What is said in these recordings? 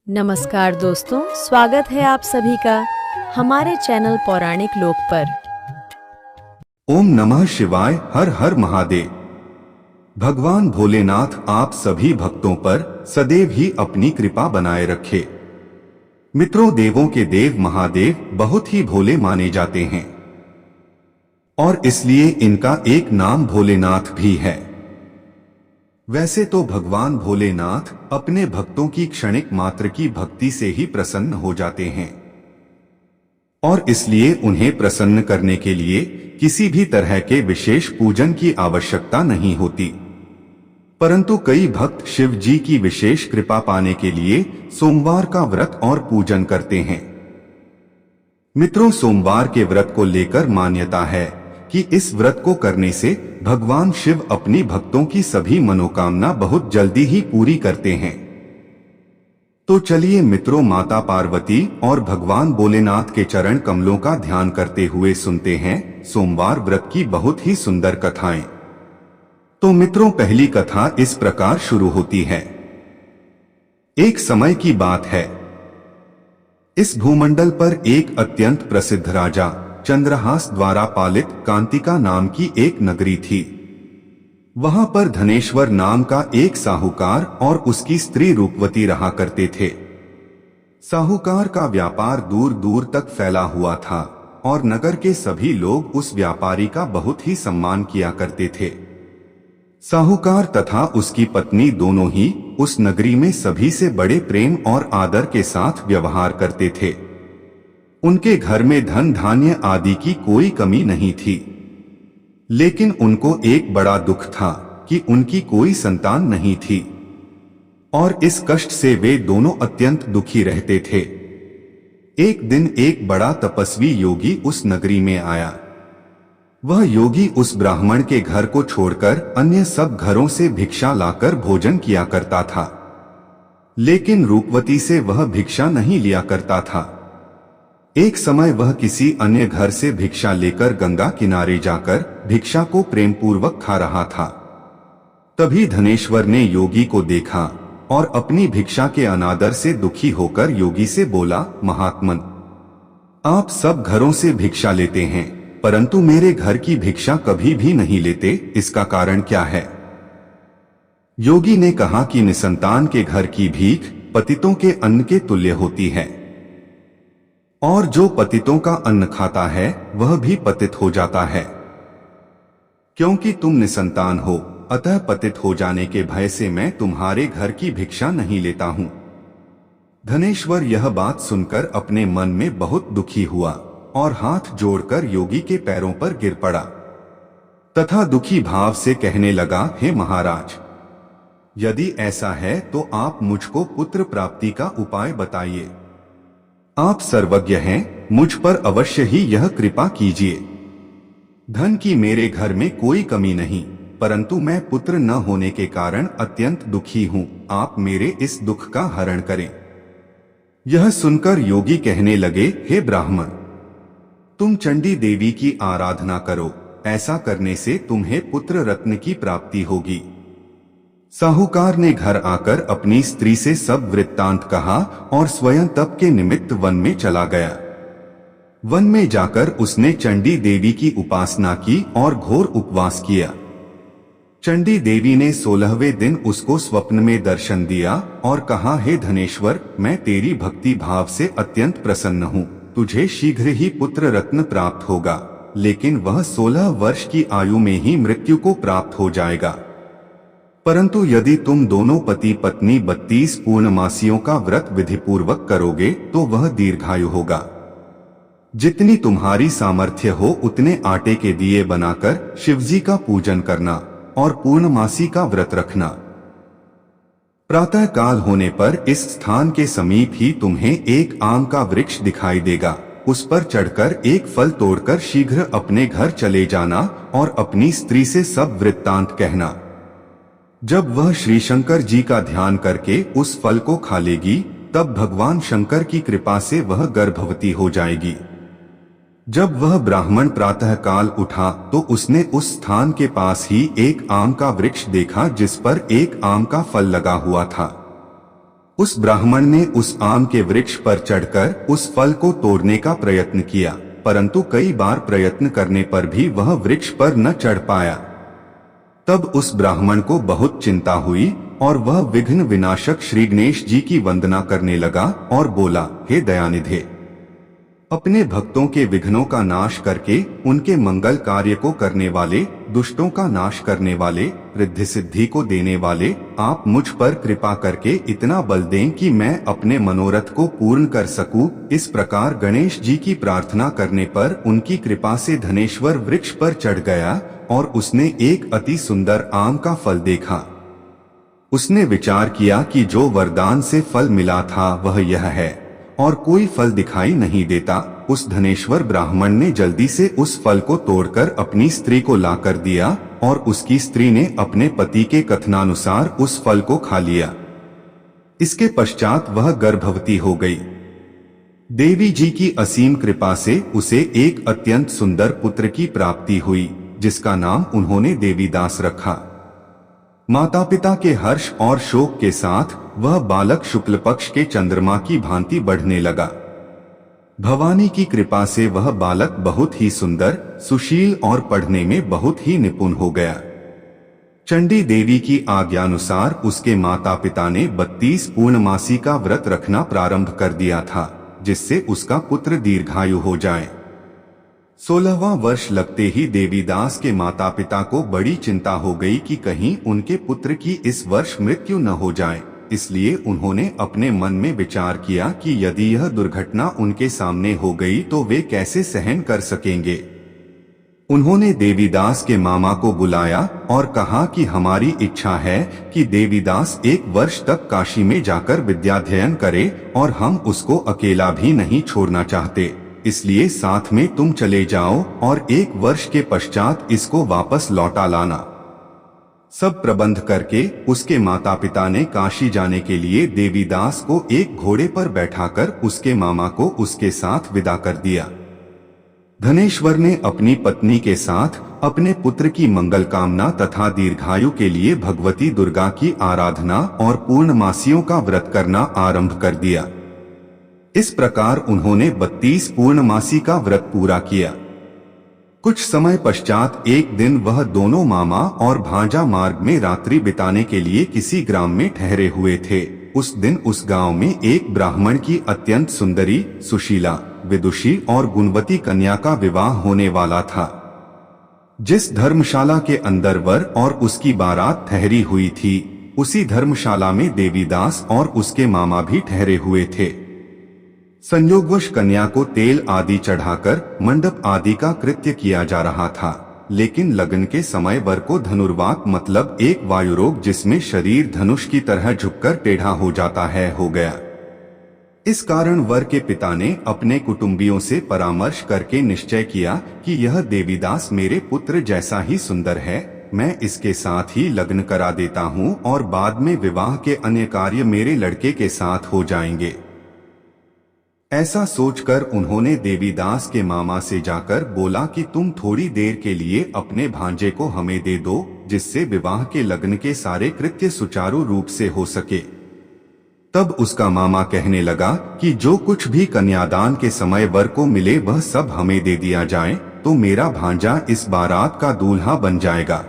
नमस्कार दोस्तों, स्वागत है आप सभी का हमारे चैनल पौराणिक लोक पर। ओम नमः शिवाय। हर हर महादेव। भगवान भोलेनाथ आप सभी भक्तों पर सदैव ही अपनी कृपा बनाए रखे। मित्रों, देवों के देव महादेव बहुत ही भोले माने जाते हैं और इसलिए इनका एक नाम भोलेनाथ भी है। वैसे तो भगवान भोलेनाथ अपने भक्तों की क्षणिक मात्र की भक्ति से ही प्रसन्न हो जाते हैं और इसलिए उन्हें प्रसन्न करने के लिए किसी भी तरह के विशेष पूजन की आवश्यकता नहीं होती। परंतु कई भक्त शिव जी की विशेष कृपा पाने के लिए सोमवार का व्रत और पूजन करते हैं। मित्रों, सोमवार के व्रत को लेकर मान्यता है कि इस व्रत को करने से भगवान शिव अपनी भक्तों की सभी मनोकामना बहुत जल्दी ही पूरी करते हैं। तो चलिए मित्रों, माता पार्वती और भगवान भोलेनाथ के चरण कमलों का ध्यान करते हुए सुनते हैं सोमवार व्रत की बहुत ही सुंदर कथाएं। तो मित्रों, पहली कथा इस प्रकार शुरू होती है। एक समय की बात है, इस भूमंडल पर एक अत्यंत प्रसिद्ध राजा चंद्रहास द्वारा पालित कांतिका नाम की एक नगरी थी। वहां पर धनेश्वर नाम का एक साहूकार और उसकी स्त्री रूपवती रहा करते थे। साहूकार का व्यापार दूर दूर तक फैला हुआ था और नगर के सभी लोग उस व्यापारी का बहुत ही सम्मान किया करते थे। साहूकार तथा उसकी पत्नी दोनों ही उस नगरी में सभी से बड़े प्रेम और आदर के साथ व्यवहार करते थे। उनके घर में धन धान्य आदि की कोई कमी नहीं थी, लेकिन उनको एक बड़ा दुख था कि उनकी कोई संतान नहीं थी और इस कष्ट से वे दोनों अत्यंत दुखी रहते थे। एक दिन एक बड़ा तपस्वी योगी उस नगरी में आया। वह योगी उस ब्राह्मण के घर को छोड़कर अन्य सब घरों से भिक्षा लाकर भोजन किया करता था, लेकिन रूपवती से वह भिक्षा नहीं लिया करता था। एक समय वह किसी अन्य घर से भिक्षा लेकर गंगा किनारे जाकर भिक्षा को प्रेम पूर्वक खा रहा था। तभी धनेश्वर ने योगी को देखा और अपनी भिक्षा के अनादर से दुखी होकर योगी से बोला, महात्मन, आप सब घरों से भिक्षा लेते हैं परंतु मेरे घर की भिक्षा कभी भी नहीं लेते, इसका कारण क्या है? योगी ने कहा कि निसंतान के घर की भीख पतितों के अन्न के तुल्य होती है और जो पतितों का अन्न खाता है वह भी पतित हो जाता है। क्योंकि तुम निसंतान हो, अतः पतित हो जाने के भय से मैं तुम्हारे घर की भिक्षा नहीं लेता हूं। धनेश्वर यह बात सुनकर अपने मन में बहुत दुखी हुआ और हाथ जोड़कर योगी के पैरों पर गिर पड़ा तथा दुखी भाव से कहने लगा, हे महाराज, यदि ऐसा है तो आप मुझको पुत्र प्राप्ति का उपाय बताइए। आप सर्वज्ञ हैं, मुझ पर अवश्य ही यह कृपा कीजिए। धन की मेरे घर में कोई कमी नहीं, परंतु मैं पुत्र न होने के कारण अत्यंत दुखी हूं। आप मेरे इस दुख का हरण करें। यह सुनकर योगी कहने लगे, हे ब्राह्मण, तुम चंडी देवी की आराधना करो, ऐसा करने से तुम्हें पुत्र रत्न की प्राप्ति होगी। साहूकार ने घर आकर अपनी स्त्री से सब वृत्तांत कहा और स्वयं तप के निमित्त वन में चला गया। वन में जाकर उसने चंडी देवी की उपासना की और घोर उपवास किया। चंडी देवी ने 16वें दिन उसको स्वप्न में दर्शन दिया और कहा, हे धनेश्वर, मैं तेरी भक्ति भाव से अत्यंत प्रसन्न हूँ। तुझे शीघ्र ही पुत्र रत्न प्राप्त होगा, लेकिन वह 16 वर्ष की आयु में ही मृत्यु को प्राप्त हो जाएगा। परंतु यदि तुम दोनों पति पत्नी 32 पूर्णमासियों का व्रत विधिपूर्वक करोगे तो वह दीर्घायु होगा। जितनी तुम्हारी सामर्थ्य हो उतने आटे के दिए बनाकर शिवजी का पूजन करना और पूर्णमासी का व्रत रखना। प्रातः काल होने पर इस स्थान के समीप ही तुम्हें एक आम का वृक्ष दिखाई देगा। उस पर चढ़कर एक फल तोड़कर शीघ्र अपने घर चले जाना और अपनी स्त्री से सब वृत्तांत कहना। जब वह श्री शंकर जी का ध्यान करके उस फल को खा लेगी, तब भगवान शंकर की कृपा से वह गर्भवती हो जाएगी। जब वह ब्राह्मण प्रातः काल उठा तो उसने उस स्थान के पास ही एक आम का वृक्ष देखा जिस पर एक आम का फल लगा हुआ था। उस ब्राह्मण ने उस आम के वृक्ष पर चढ़कर उस फल को तोड़ने का प्रयत्न किया, परंतु कई बार प्रयत्न करने पर भी वह वृक्ष पर न चढ़ पाया। तब उस ब्राह्मण को बहुत चिंता हुई और वह विघ्न विनाशक श्री गणेश जी की वंदना करने लगा और बोला, हे दयानिधे, अपने भक्तों के विघ्नों का नाश करके उनके मंगल कार्य को करने वाले, दुष्टों का नाश करने वाले, रिद्धि सिद्धि को देने वाले, आप मुझ पर कृपा करके इतना बल दें कि मैं अपने मनोरथ को पूर्ण कर सकूं। इस प्रकार गणेश जी की प्रार्थना करने पर उनकी कृपा से धनेश्वर वृक्ष पर चढ़ गया और उसने एक अति सुंदर आम का फल देखा। उसने विचार किया कि जो वरदान से फल मिला था वह यह है और कोई फल दिखाई नहीं देता। उस धनेश्वर ब्राह्मण ने जल्दी से उस फल को तोड़कर अपनी स्त्री को लाकर दिया और उसकी स्त्री ने अपने पति के कथनानुसार उस फल को खा लिया। इसके पश्चात वह गर्भवती हो गई। देवी जी की असीम कृपा से उसे एक अत्यंत सुंदर पुत्र की प्राप्ति हुई, जिसका नाम उन्होंने देवीदास रखा। माता पिता के हर्ष और शोक के साथ वह बालक शुक्ल पक्ष के चंद्रमा की भांति बढ़ने लगा। भवानी की कृपा से वह बालक बहुत ही सुंदर, सुशील और पढ़ने में बहुत ही निपुण हो गया। चंडी देवी की आज्ञानुसार उसके माता पिता ने 32 पूर्णमासी का व्रत रखना प्रारंभ कर दिया था, जिससे उसका पुत्र दीर्घायु हो जाए। 16वां वर्ष लगते ही देवीदास के माता पिता को बड़ी चिंता हो गई कि कहीं उनके पुत्र की इस वर्ष मृत्यु न हो जाए। इसलिए उन्होंने अपने मन में विचार किया कि यदि यह दुर्घटना उनके सामने हो गई तो वे कैसे सहन कर सकेंगे। उन्होंने देवीदास के मामा को बुलाया और कहा कि हमारी इच्छा है कि देवीदास 1 वर्ष तक काशी में जाकर विद्याध्ययन करे और हम उसको अकेला भी नहीं छोड़ना चाहते, इसलिए साथ में तुम चले जाओ और 1 वर्ष के पश्चात इसको वापस लौटा लाना। सब प्रबंध करके उसके माता पिता ने काशी जाने के लिए देवीदास को एक घोड़े पर बैठाकर उसके मामा को उसके साथ विदा कर दिया। धनेश्वर ने अपनी पत्नी के साथ अपने पुत्र की मंगल कामना तथा दीर्घायु के लिए भगवती दुर्गा की आराधना और पूर्णमासियों का व्रत करना आरंभ कर दिया। इस प्रकार उन्होंने 32 पूर्णमासी का व्रत पूरा किया। कुछ समय पश्चात एक दिन वह दोनों मामा और भांजा मार्ग में रात्रि बिताने के लिए किसी ग्राम में ठहरे हुए थे। उस दिन उस गांव में एक ब्राह्मण की अत्यंत सुंदरी, सुशीला, विदुषी और गुणवती कन्या का विवाह होने वाला था। जिस धर्मशाला के अंदर वर और उसकी बारात ठहरी हुई थी, उसी धर्मशाला में देवीदास और उसके मामा भी ठहरे हुए थे। संयोगवश कन्या को तेल आदि चढ़ाकर मंडप आदि का कृत्य किया जा रहा था, लेकिन लगन के समय वर को धनुर्वात मतलब एक वायुरोग जिसमें शरीर धनुष की तरह झुककर टेढ़ा हो जाता है हो गया। इस कारण वर के पिता ने अपने कुटुंबियों से परामर्श करके निश्चय किया कि यह देवीदास मेरे पुत्र जैसा ही सुंदर है, मैं इसके साथ ही लग्न करा देता हूँ और बाद में विवाह के अन्य कार्य मेरे लड़के के साथ हो जाएंगे। ऐसा सोचकर उन्होंने देवीदास के मामा से जाकर बोला कि तुम थोड़ी देर के लिए अपने भांजे को हमें दे दो, जिससे विवाह के लग्न के सारे कृत्य सुचारू रूप से हो सके। तब उसका मामा कहने लगा कि जो कुछ भी कन्यादान के समय वर को मिले वह सब हमें दे दिया जाए, तो मेरा भांजा इस बारात का दूल्हा बन जाएगा।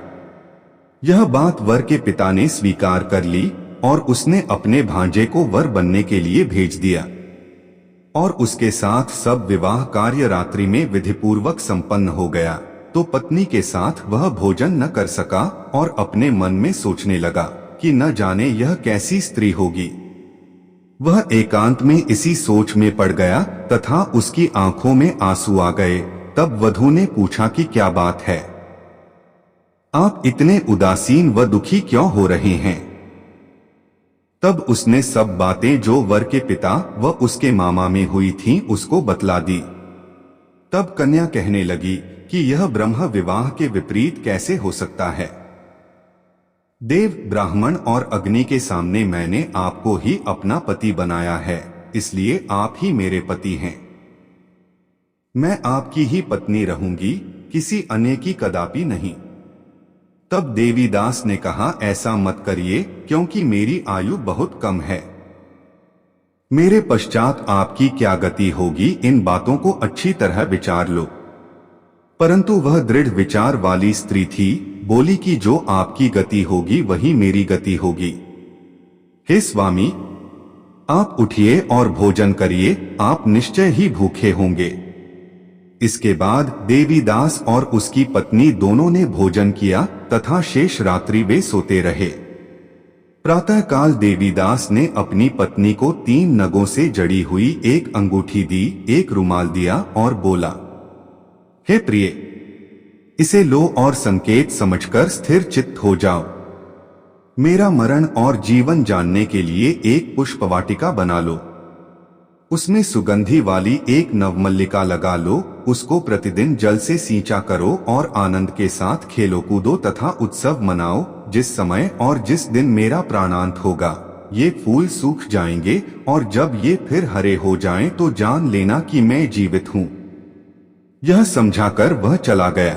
यह बात वर के पिता ने स्वीकार कर ली और उसने अपने भांजे को वर बनने के लिए भेज दिया और उसके साथ सब विवाह कार्य रात्रि में विधिपूर्वक संपन्न हो गया। तो पत्नी के साथ वह भोजन न कर सका और अपने मन में सोचने लगा कि न जाने यह कैसी स्त्री होगी। वह एकांत में इसी सोच में पड़ गया तथा उसकी आंखों में आंसू आ गए। तब वधू ने पूछा कि क्या बात है, आप इतने उदासीन व दुखी क्यों हो रहे हैं। तब उसने सब बातें जो वर के पिता व उसके मामा में हुई थीं उसको बतला दी। तब कन्या कहने लगी कि यह ब्रह्म विवाह के विपरीत कैसे हो सकता है। देव, ब्राह्मण और अग्नि के सामने मैंने आपको ही अपना पति बनाया है, इसलिए आप ही मेरे पति हैं। मैं आपकी ही पत्नी रहूंगी, किसी अन्य की कदापि नहीं। तब देवीदास ने कहा, ऐसा मत करिए, क्योंकि मेरी आयु बहुत कम है। मेरे पश्चात आपकी क्या गति होगी, इन बातों को अच्छी तरह विचार लो। परंतु वह दृढ़ विचार वाली स्त्री थी, बोली कि जो आपकी गति होगी वही मेरी गति होगी। हे स्वामी, आप उठिए और भोजन करिए, आप निश्चय ही भूखे होंगे। इसके बाद देवीदास और उसकी पत्नी दोनों ने भोजन किया तथा शेष रात्रि वे सोते रहे। प्रातःकाल देवीदास ने अपनी पत्नी को 3 नगों से जड़ी हुई एक अंगूठी दी, एक रुमाल दिया और बोला, हे प्रिय, इसे लो और संकेत समझकर स्थिर चित्त हो जाओ। मेरा मरण और जीवन जानने के लिए एक पुष्पवाटिका बना लो। उसमें सुगंधी वाली एक नवमल्लिका लगा लो, उसको प्रतिदिन जल से सींचा करो और आनंद के साथ खेलो कूदो तथा उत्सव मनाओ। जिस समय और जिस दिन मेरा प्राणांत होगा, ये फूल सूख जाएंगे और जब ये फिर हरे हो जाएं तो जान लेना कि मैं जीवित हूँ। यह समझाकर वह चला गया।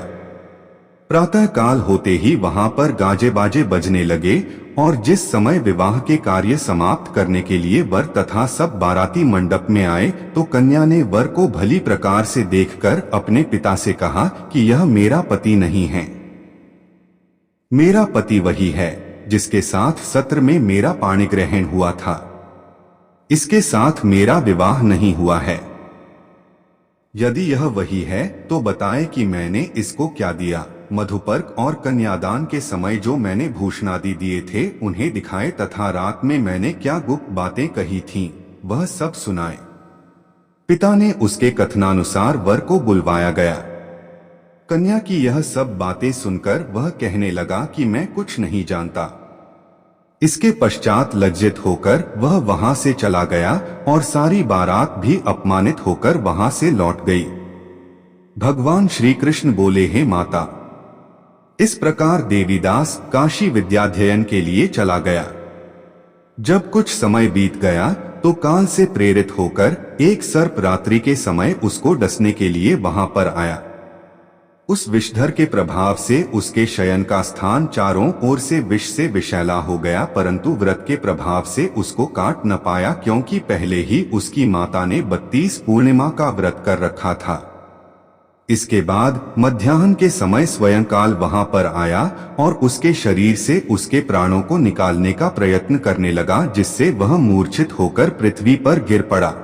प्रातः काल होते ही वहां पर गाजे बाजे बजने लगे और जिस समय विवाह के कार्य समाप्त करने के लिए वर तथा सब बाराती मंडप में आए तो कन्या ने वर को भली प्रकार से देखकर अपने पिता से कहा कि यह मेरा पति नहीं है। मेरा पति वही है जिसके साथ सत्र में मेरा पाणिग्रहण हुआ था। इसके साथ मेरा विवाह नहीं हुआ है। यदि यह वही है तो बताएं कि मैंने इसको क्या दिया। मधुपर्क और कन्यादान के समय जो मैंने भूषणादि दिए थे उन्हें दिखाए तथा रात में मैंने क्या गुप्त बातें कही थीं, वह सब सुनाए। पिता ने उसके कथनानुसार वर को बुलवाया गया। कन्या की यह सब बातें सुनकर वह कहने लगा कि मैं कुछ नहीं जानता। इसके पश्चात लज्जित होकर वह वहां से चला गया और सारी बारात भी अपमानित होकर वहां से लौट गई। भगवान श्री कृष्ण बोले, हे माता। इस प्रकार देवीदास काशी विद्याध्ययन के लिए चला गया। जब कुछ समय बीत गया तो काल से प्रेरित होकर एक सर्प रात्रि के समय उसको डसने के लिए वहां पर आया। उस विषधर के प्रभाव से उसके शयन का स्थान चारों ओर से विष से विषैला हो गया, परंतु व्रत के प्रभाव से उसको काट न पाया, क्योंकि पहले ही उसकी माता ने 32 पूर्णिमा का व्रत कर रखा था। इसके बाद मध्याह्न के समय स्वयं काल वहां पर आया और उसके शरीर से उसके प्राणों को निकालने का प्रयत्न करने लगा, जिससे वह मूर्छित होकर पृथ्वी पर गिर पड़ा।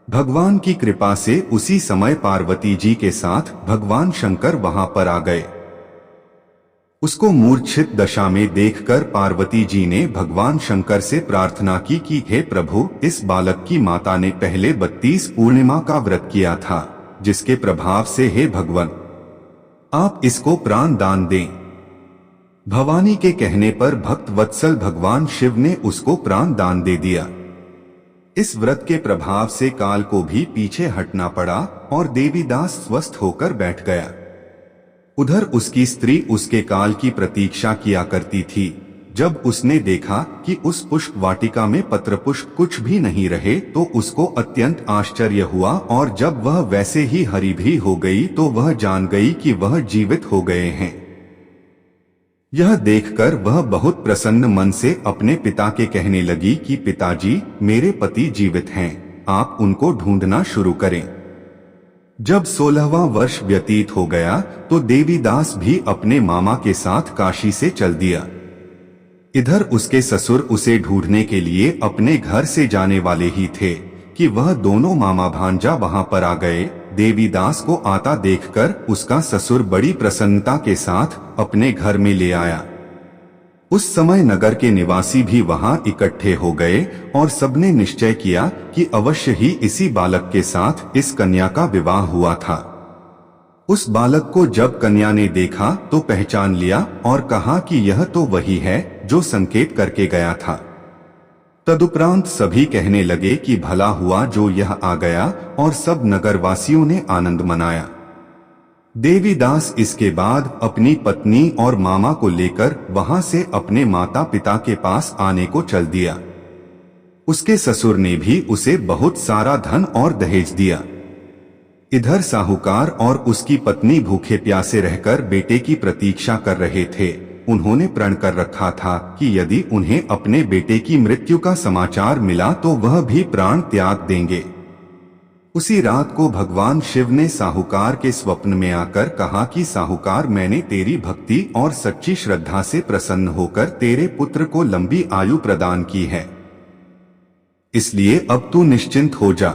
भगवान की कृपा से उसी समय पार्वती जी के साथ भगवान शंकर वहां पर आ गए। उसको मूर्छित दशा में देखकर पार्वती जी ने भगवान शंकर से प्रार्थना की कि हे प्रभु, इस बालक की माता ने पहले 32 पूर्णिमा का व्रत किया था, जिसके प्रभाव से हे भगवान आप इसको प्राण दान दें। भवानी के कहने पर भक्त वत्सल भगवान शिव ने उसको प्राण दान दे दिया। इस व्रत के प्रभाव से काल को भी पीछे हटना पड़ा और देवीदास स्वस्थ होकर बैठ गया। उधर उसकी स्त्री उसके काल की प्रतीक्षा किया करती थी। जब उसने देखा कि उस पुष्प वाटिका में पत्र पुष्प कुछ भी नहीं रहे तो उसको अत्यंत आश्चर्य हुआ, और जब वह वैसे ही हरी भी हो गई तो वह जान गई कि वह जीवित हो गए हैं। यह देखकर वह बहुत प्रसन्न मन से अपने पिता के कहने लगी कि पिताजी, मेरे पति जीवित हैं, आप उनको ढूंढना शुरू करें। जब 16वां वर्ष व्यतीत हो गया तो देवीदास भी अपने मामा के साथ काशी से चल दिया। इधर उसके ससुर उसे ढूंढने के लिए अपने घर से जाने वाले ही थे कि वह दोनों मामा भांजा वहां पर आ गए। देवीदास को आता देखकर उसका ससुर बड़ी प्रसन्नता के साथ अपने घर में ले आया। उस समय नगर के निवासी भी वहां इकट्ठे हो गए और सबने निश्चय किया कि अवश्य ही इसी बालक के साथ इस कन्या का विवाह हुआ था। उस बालक को जब कन्या ने देखा तो पहचान लिया और कहा कि यह तो वही है जो संकेत करके गया था। तदुपरांत सभी कहने लगे कि भला हुआ जो यह आ गया, और सब नगरवासियों ने आनंद मनाया। देवीदास इसके बाद अपनी पत्नी और मामा को लेकर वहां से अपने माता पिता के पास आने को चल दिया। उसके ससुर ने भी उसे बहुत सारा धन और दहेज दिया। इधर साहूकार और उसकी पत्नी भूखे प्यासे रहकर बेटे की प्रतीक्षा कर रहे थे। उन्होंने प्रण कर रखा था कि यदि उन्हें अपने बेटे की मृत्यु का समाचार मिला तो वह भी प्राण त्याग देंगे। उसी रात को भगवान शिव ने साहूकार के स्वप्न में आकर कहा कि साहूकार, मैंने तेरी भक्ति और सच्ची श्रद्धा से प्रसन्न होकर तेरे पुत्र को लंबी आयु प्रदान की है, इसलिए अब तू निश्चिंत हो जा।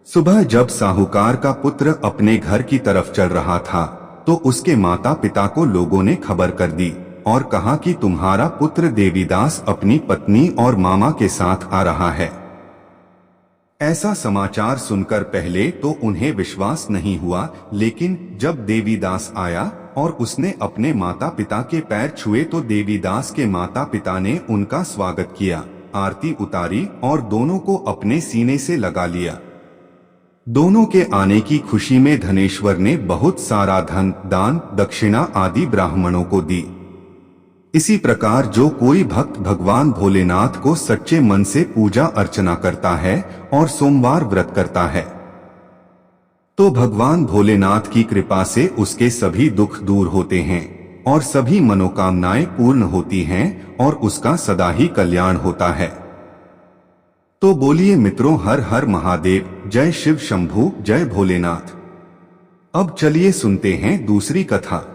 सुबह जब साहूकार का पुत्र अपने घर की तरफ चल रहा था तो उसके माता पिता को लोगों ने खबर कर दी और कहा कि तुम्हारा पुत्र देवीदास अपनी पत्नी और मामा के साथ आ रहा है। ऐसा समाचार सुनकर पहले तो उन्हें विश्वास नहीं हुआ, लेकिन जब देवीदास आया और उसने अपने माता पिता के पैर छुए तो देवीदास के माता पिता ने उनका स्वागत किया, आरती उतारी और दोनों को अपने सीने से लगा लिया। दोनों के आने की खुशी में धनेश्वर ने बहुत सारा धन, दान, दक्षिणा आदि ब्राह्मणों को दी। इसी प्रकार जो कोई भक्त भगवान भोलेनाथ को सच्चे मन से पूजा अर्चना करता है और सोमवार व्रत करता है तो भगवान भोलेनाथ की कृपा से उसके सभी दुख दूर होते हैं और सभी मनोकामनाएं पूर्ण होती हैं और उसका सदा ही कल्याण होता है। तो बोलिए मित्रों, हर हर महादेव, जय शिव शंभू, जय भोलेनाथ। अब चलिए सुनते हैं दूसरी कथा।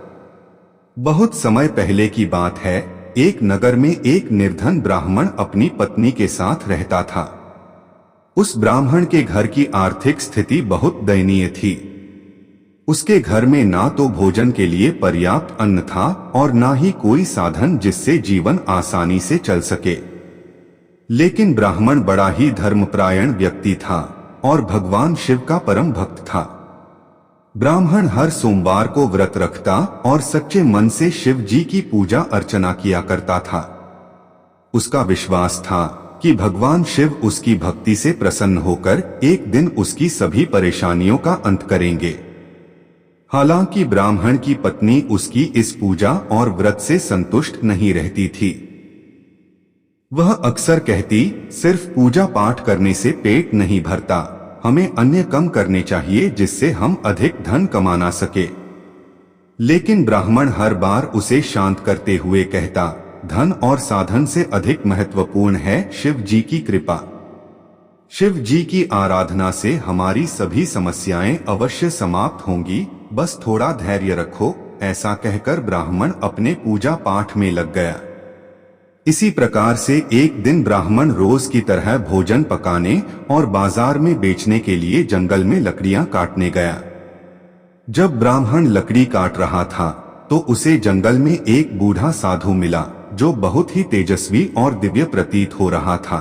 बहुत समय पहले की बात है, एक नगर में एक निर्धन ब्राह्मण अपनी पत्नी के साथ रहता था। उस ब्राह्मण के घर की आर्थिक स्थिति बहुत दयनीय थी। उसके घर में ना तो भोजन के लिए पर्याप्त अन्न था और ना ही कोई साधन जिससे जीवन आसानी से चल सके। लेकिन ब्राह्मण बड़ा ही धर्मपरायण व्यक्ति था और भगवान शिव का परम भक्त था। ब्राह्मण हर सोमवार को व्रत रखता और सच्चे मन से शिव जी की पूजा अर्चना किया करता था। उसका विश्वास था कि भगवान शिव उसकी भक्ति से प्रसन्न होकर एक दिन उसकी सभी परेशानियों का अंत करेंगे। हालांकि ब्राह्मण की पत्नी उसकी इस पूजा और व्रत से संतुष्ट नहीं रहती थी। वह अक्सर कहती, सिर्फ पूजा पाठ करने से पेट नहीं भरता, हमें अन्य कम करने चाहिए जिससे हम अधिक धन कमाना सके। लेकिन ब्राह्मण हर बार उसे शांत करते हुए कहता, धन और साधन से अधिक महत्वपूर्ण है शिव जी की कृपा। शिव जी की आराधना से हमारी सभी समस्याएं अवश्य समाप्त होंगी, बस थोड़ा धैर्य रखो। ऐसा कहकर ब्राह्मण अपने पूजा पाठ में लग गया। इसी प्रकार से एक दिन ब्राह्मण रोज की तरह भोजन पकाने और बाजार में बेचने के लिए जंगल में लकड़ियां काटने गया। जब ब्राह्मण लकड़ी काट रहा था तो उसे जंगल में एक बूढ़ा साधु मिला जो बहुत ही तेजस्वी और दिव्य प्रतीत हो रहा था।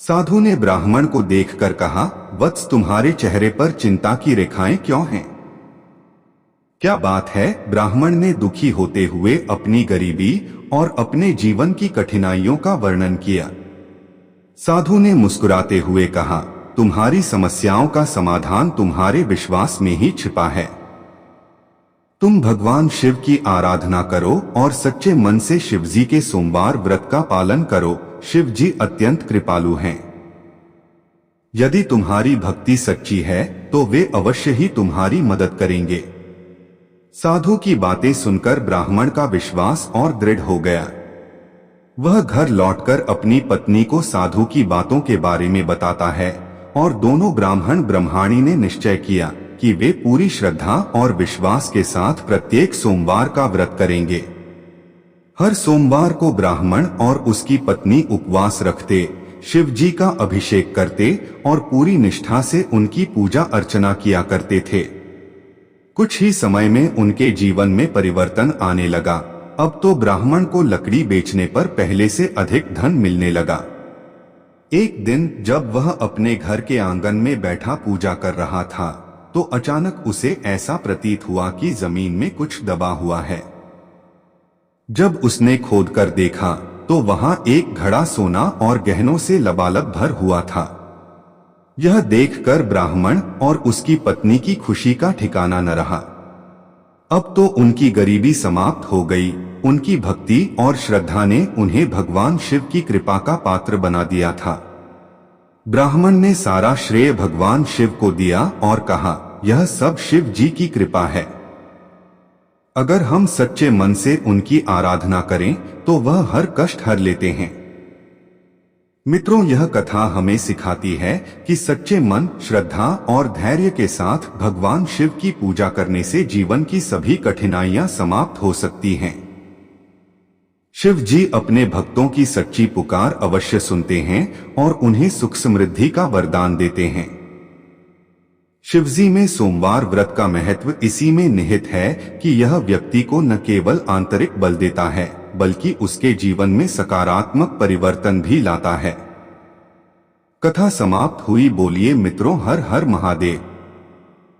साधु ने ब्राह्मण को देखकर कहा, वत्स, तुम्हारे चेहरे पर चिंता की रेखाएं क्यों हैं? क्या बात है? ब्राह्मण ने दुखी होते हुए अपनी गरीबी और अपने जीवन की कठिनाइयों का वर्णन किया। साधु ने मुस्कुराते हुए कहा, तुम्हारी समस्याओं का समाधान तुम्हारे विश्वास में ही छिपा है। तुम भगवान शिव की आराधना करो और सच्चे मन से शिवजी के सोमवार व्रत का पालन करो। शिव जी अत्यंत कृपालु हैं। यदि तुम्हारी भक्ति सच्ची है तो वे अवश्य ही तुम्हारी मदद करेंगे। साधु की बातें सुनकर ब्राह्मण का विश्वास और दृढ़ हो गया। वह घर लौटकर अपनी पत्नी को साधु की बातों के बारे में बताता है और दोनों ब्राह्मण ब्रह्माणी ने निश्चय किया कि वे पूरी श्रद्धा और विश्वास के साथ प्रत्येक सोमवार का व्रत करेंगे। हर सोमवार को ब्राह्मण और उसकी पत्नी उपवास रखते, शिव जी का अभिषेक करते और पूरी निष्ठा से उनकी पूजा अर्चना किया करते थे। कुछ ही समय में उनके जीवन में परिवर्तन आने लगा। अब तो ब्राह्मण को लकड़ी बेचने पर पहले से अधिक धन मिलने लगा। एक दिन जब वह अपने घर के आंगन में बैठा पूजा कर रहा था तो अचानक उसे ऐसा प्रतीत हुआ कि जमीन में कुछ दबा हुआ है। जब उसने खोदकर देखा तो वहां एक घड़ा सोना और गहनों से लबालब भर हुआ था। यह देखकर ब्राह्मण और उसकी पत्नी की खुशी का ठिकाना न रहा। अब तो उनकी गरीबी समाप्त हो गई। उनकी भक्ति और श्रद्धा ने उन्हें भगवान शिव की कृपा का पात्र बना दिया था। ब्राह्मण ने सारा श्रेय भगवान शिव को दिया और कहा, यह सब शिव जी की कृपा है। अगर हम सच्चे मन से उनकी आराधना करें तो वह हर कष्ट हर लेते हैं। मित्रों, यह कथा हमें सिखाती है कि सच्चे मन, श्रद्धा और धैर्य के साथ भगवान शिव की पूजा करने से जीवन की सभी कठिनाइयां समाप्त हो सकती हैं। शिव जी अपने भक्तों की सच्ची पुकार अवश्य सुनते हैं और उन्हें सुख समृद्धि का वरदान देते हैं। शिवजी में सोमवार व्रत का महत्व इसी में निहित है कि यह व्यक्ति को न केवल आंतरिक बल देता है बल्कि उसके जीवन में सकारात्मक परिवर्तन भी लाता है। कथा समाप्त हुई। बोलिए मित्रों, हर हर महादेव।